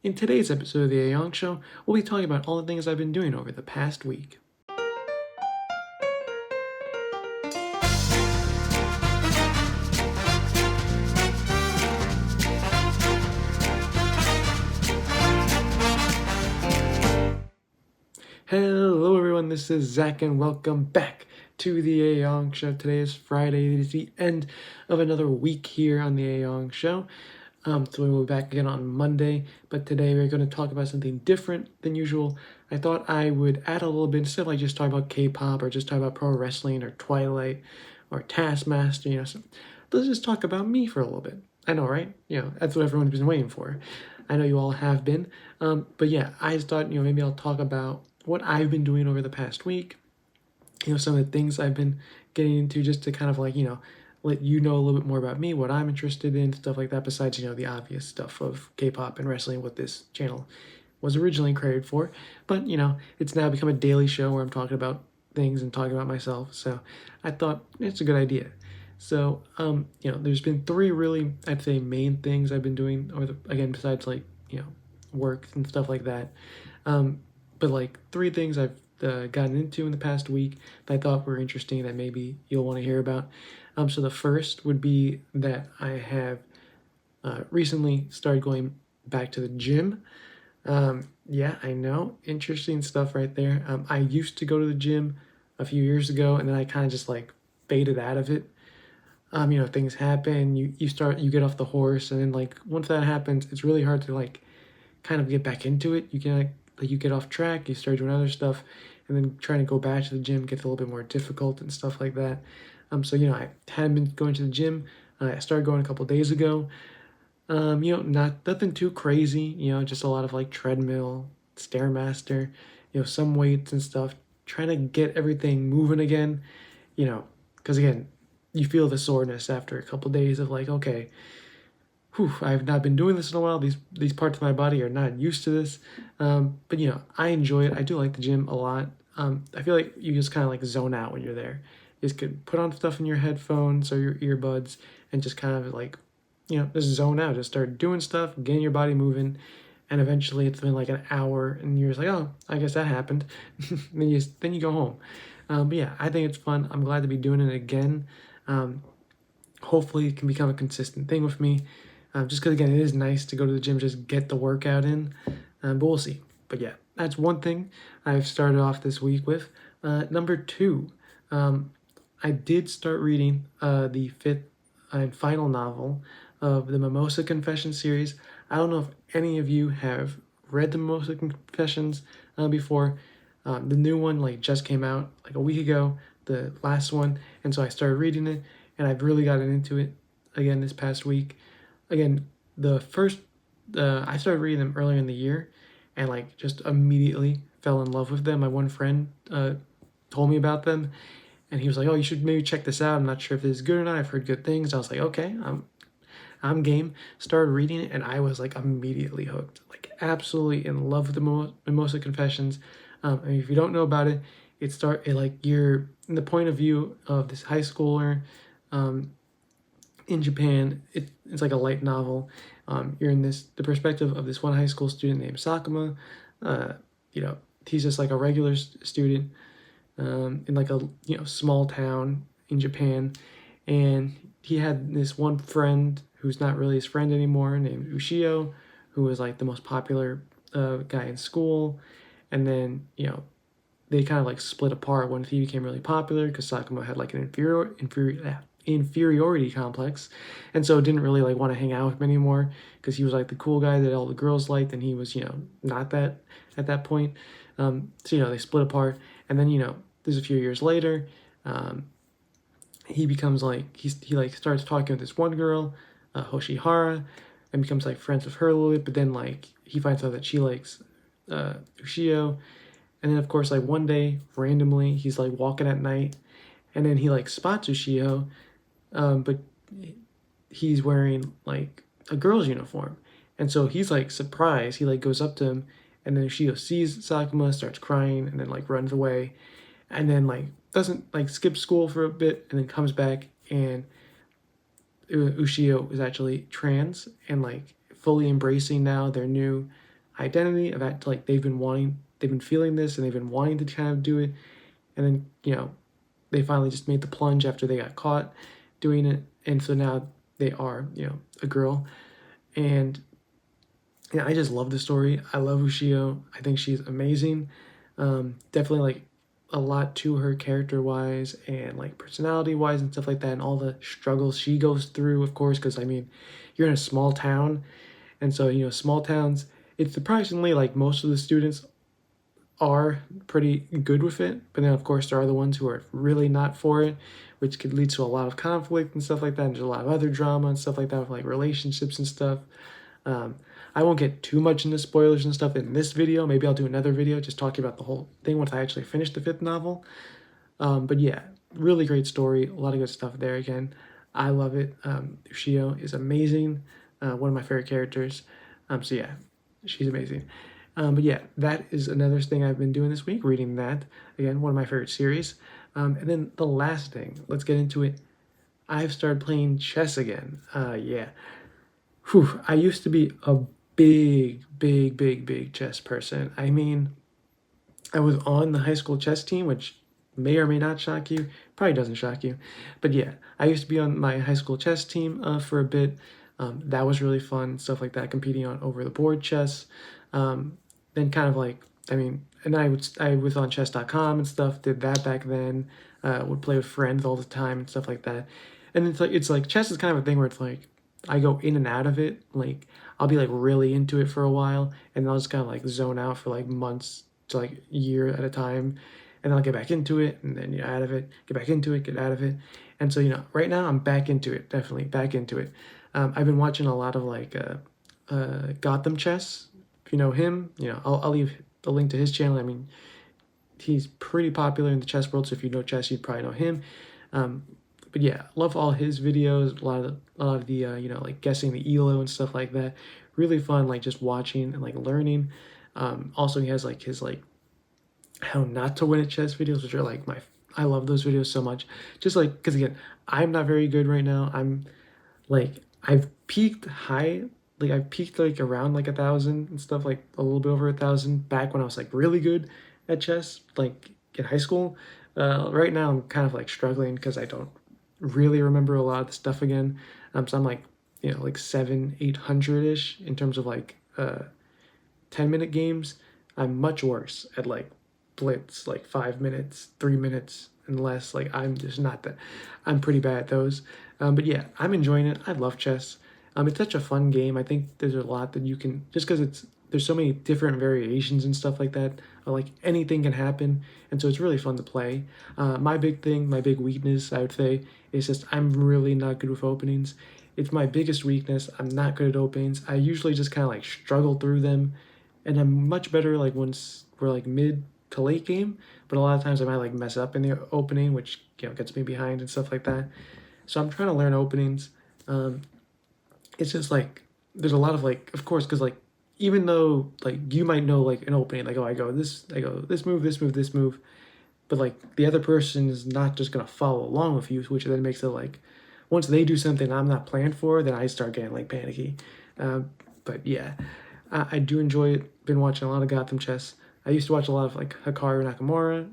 In today's episode of the Aeong Show, we'll be talking about all the things I've been doing over the past week. Hello everyone, this is Zach and welcome back to the Aeong Show. Today is Friday, it is the end of another week here on the Aeong Show. So we'll be back again on Monday, but today we're going to talk about something different than usual. I thought I would add a little bit, instead of like just talking about K-pop or just talking about pro wrestling or Twilight or Taskmaster, so let's just talk about me for a little bit. I know, right? That's what everyone's been waiting for. I know you all have been. But yeah, I just thought, maybe I'll talk about what I've been doing over the past week, some of the things I've been getting into, just to kind of like, let you know a little bit more about me, what I'm interested in, stuff like that, besides, the obvious stuff of K-pop and wrestling, what this channel was originally created for. But, it's now become a daily show where I'm talking about things and talking about myself, so I thought it's a good idea. So, there's been three really, I'd say, main things I've been doing, again, besides like, work and stuff like that. But like three things I've gotten into in the past week that I thought were interesting that maybe you'll want to hear about. So the first would be that I have recently started going back to the gym. Yeah, I know, interesting stuff right there. I used to go to the gym a few years ago, and then I kind of just like faded out of it. Things happen, you get off the horse, and then like once that happens, it's really hard to like kind of get back into it. You can like you get off track, you start doing other stuff, and then trying to go back to the gym gets a little bit more difficult and stuff like that. So I hadn't been going to the gym. I started going a couple days ago. Not nothing too crazy. Just a lot of like treadmill, stairmaster, some weights and stuff. Trying to get everything moving again. Because again, you feel the soreness after a couple days of like, okay, I've not been doing this in a while. These parts of my body are not used to this. But I enjoy it. I do like the gym a lot. I feel like you just kind of like zone out when you're there. You just could put on stuff in your headphones or your earbuds and just kind of like, just zone out. Just start doing stuff, getting your body moving, and eventually it's been like an hour, and you're just like, oh, I guess that happened. then you go home. But yeah, I think it's fun. I'm glad to be doing it again. Hopefully it can become a consistent thing with me. Just because, again, it is nice to go to the gym, just get the workout in, but we'll see. But yeah, that's one thing I've started off this week with. Number two, I did start reading the fifth and final novel of the Mimosa Confessions series. I don't know if any of you have read the Mimosa Confessions before. The new one like just came out like a week ago, the last one, and so I started reading it, and I've really gotten into it again this past week. Again, the first, I started reading them earlier in the year, and like just immediately fell in love with them. My one friend told me about them, and he was like, "Oh, you should maybe check this out. I'm not sure if this is good or not. I've heard good things." I was like, "Okay, I'm game." Started reading it, and I was like immediately hooked, like absolutely in love with the Mimosa Confessions. And if you don't know about it, like you're in the point of view of this high schooler. In Japan, it's like a light novel. You're in the perspective of this one high school student named Sakuma. He's just like a regular student in like a small town in Japan, and he had this one friend who's not really his friend anymore, named Ushio, who was like the most popular guy in school, and then they kind of like split apart when he became really popular because Sakuma had like an inferiority complex, and so didn't really like want to hang out with him anymore because he was like the cool guy that all the girls liked, and he was not that at that point. So they split apart, and then there's a few years later, he becomes like he like starts talking with this one girl, Hoshihara, and becomes like friends with her a little bit, but then like he finds out that she likes Ushio, and then of course like one day randomly he's like walking at night, and then he like spots Ushio, but he's wearing like a girl's uniform, and so he's like surprised. He like goes up to him, and then Ushio sees Sakuma, starts crying, and then like runs away, and then like doesn't like skip school for a bit, and then comes back, and Ushio is actually trans and like fully embracing now their new identity of that, like they've been feeling this and they've been wanting to kind of do it, and then they finally just made the plunge after they got caught doing it, and so now they are a girl. And yeah, I just love the story. I love Ushio. I think she's amazing. Definitely like a lot to her character wise and like personality wise and stuff like that, and all the struggles she goes through, of course, because I mean, you're in a small town, and so small towns. It's surprisingly like most of the students are pretty good with it, but then of course there are the ones who are really not for it, which could lead to a lot of conflict and stuff like that. And there's a lot of other drama and stuff like that with like relationships and stuff. Um, I won't get too much into spoilers and stuff in this video. Maybe I'll do another video just talking about the whole thing once I actually finish the 5th novel. But yeah, really great story. A lot of good stuff there again. I love it. Ushio is amazing. One of my favorite characters. So yeah, she's amazing. But yeah, that is another thing I've been doing this week, reading that. Again, one of my favorite series. And then the last thing, let's get into it. I've started playing chess again. Yeah. Whew, I used to be a big chess person. I mean, I was on the high school chess team, which may or may not shock you. Probably doesn't shock you. But yeah, I used to be on my high school chess team for a bit. That was really fun, stuff like that, competing on over the board chess. Then kind of like, I mean, and I was on chess.com and stuff, did that back then. Would play with friends all the time and stuff like that. And it's like chess is kind of a thing where it's like I go in and out of it. Like I'll be like really into it for a while, and then I'll just kind of like zone out for like months to like a year at a time, and then I'll get back into it, and then out of it, get back into it, get out of it. And so right now I'm back into it, definitely back into it. I've been watching a lot of like GothamChess. If you know him, I'll leave the link to his channel. I mean, he's pretty popular in the chess world, so if you know chess, you'd probably know him. But yeah, love all his videos. A lot of the like guessing the elo and stuff like that. Really fun, like just watching and like learning. Also, he has like his like how not to win at chess videos, which are like I love those videos so much. Just like because again, I'm not very good right now. I'm like I've peaked high, like I've peaked like around like 1,000 and stuff, like a little bit over 1,000 back when I was like really good at chess, like in high school. Right now I'm kind of like struggling because I don't really remember a lot of the stuff again. So I'm like like 700-800 ish in terms of like 10-minute games. I'm much worse at like blitz, like 5 minutes, 3 minutes and less. Like I'm just not that. I'm pretty bad at those. But yeah, I'm enjoying it. I love chess. It's such a fun game. I think there's a lot that you can, just because there's so many different variations and stuff like that. Like anything can happen, and so it's really fun to play. My big thing, my big weakness, I would say, is just I'm really not good with openings. It's my biggest weakness. I'm not good at openings. I usually just kind of like struggle through them, and I'm much better like once we're like mid to late game. But a lot of times I might like mess up in the opening, which gets me behind and stuff like that. So I'm trying to learn openings. It's just like there's a lot of like, of course, because like even though like you might know like an opening, like I go this move, this move, this move, but like the other person is not just gonna follow along with you, which then makes it like once they do something I'm not planned for, then I start getting like panicky. But yeah, I do enjoy it. Been watching a lot of Gotham Chess. I used to watch a lot of like Hikaru Nakamura.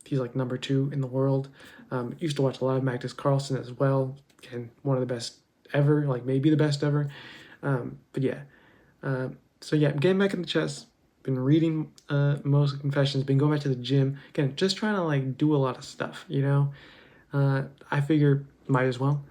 He's like #2 in the world. Used to watch a lot of Magnus Carlsen as well. Again, one of the best ever, like maybe the best ever. But yeah, so yeah, I'm getting back into chess. Been reading most Confessions. Been going back to the gym. Again, just trying to like do a lot of stuff. I figure might as well.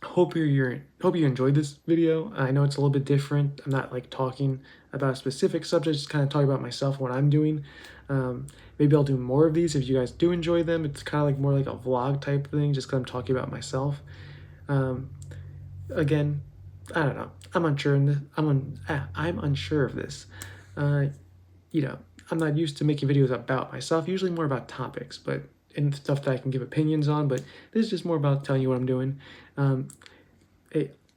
Hope you enjoyed this video. I know it's a little bit different. I'm not like talking about a specific subject, just kind of talking about myself, what I'm doing. Maybe I'll do more of these if you guys do enjoy them. It's kind of like more like a vlog type thing, just because I'm talking about myself. Again, I don't know. I'm unsure in this. I'm unsure of this. I'm not used to making videos about myself. Usually more about topics, and stuff that I can give opinions on. But this is just more about telling you what I'm doing.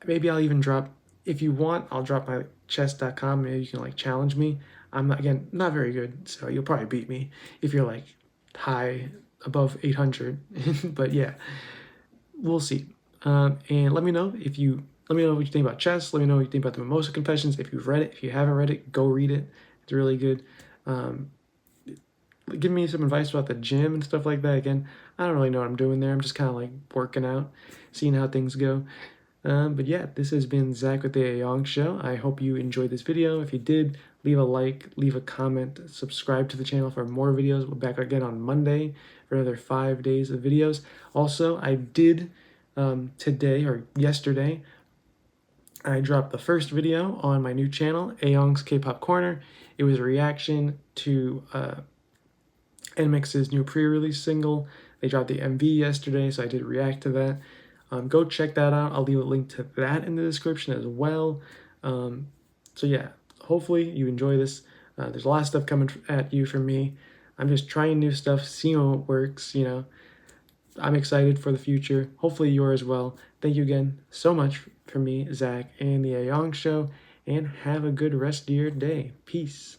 Maybe I'll even drop, if you want, I'll drop my chess.com. Maybe you can like challenge me. I'm not very good, so you'll probably beat me if you're like high above 800. But yeah, we'll see. And let me know if you Let me know what you think about chess. Let me know what you think about the Mimosa Confessions. If you've read it, if you haven't read it, go read it. It's really good. Give me some advice about the gym and stuff like that. Again, I don't really know what I'm doing there. I'm just kind of like working out, seeing how things go. But yeah, this has been Zach with the Aeong Show. I hope you enjoyed this video. If you did, leave a like, leave a comment, subscribe to the channel for more videos. We'll be back again on Monday for another 5 days of videos. Also, I did today or yesterday, I dropped the first video on my new channel, Aeong's K-Pop Corner. It was a reaction to NMIXX's new pre-release single. They dropped the MV yesterday, so I did react to that. Go check that out. I'll leave a link to that in the description as well. So yeah, hopefully you enjoy this. There's a lot of stuff coming at you from me. I'm just trying new stuff, seeing what works, you know. I'm excited for the future. Hopefully you are as well. Thank you again so much from me, Zach, and the Aeong Show, and have a good rest of your day. Peace.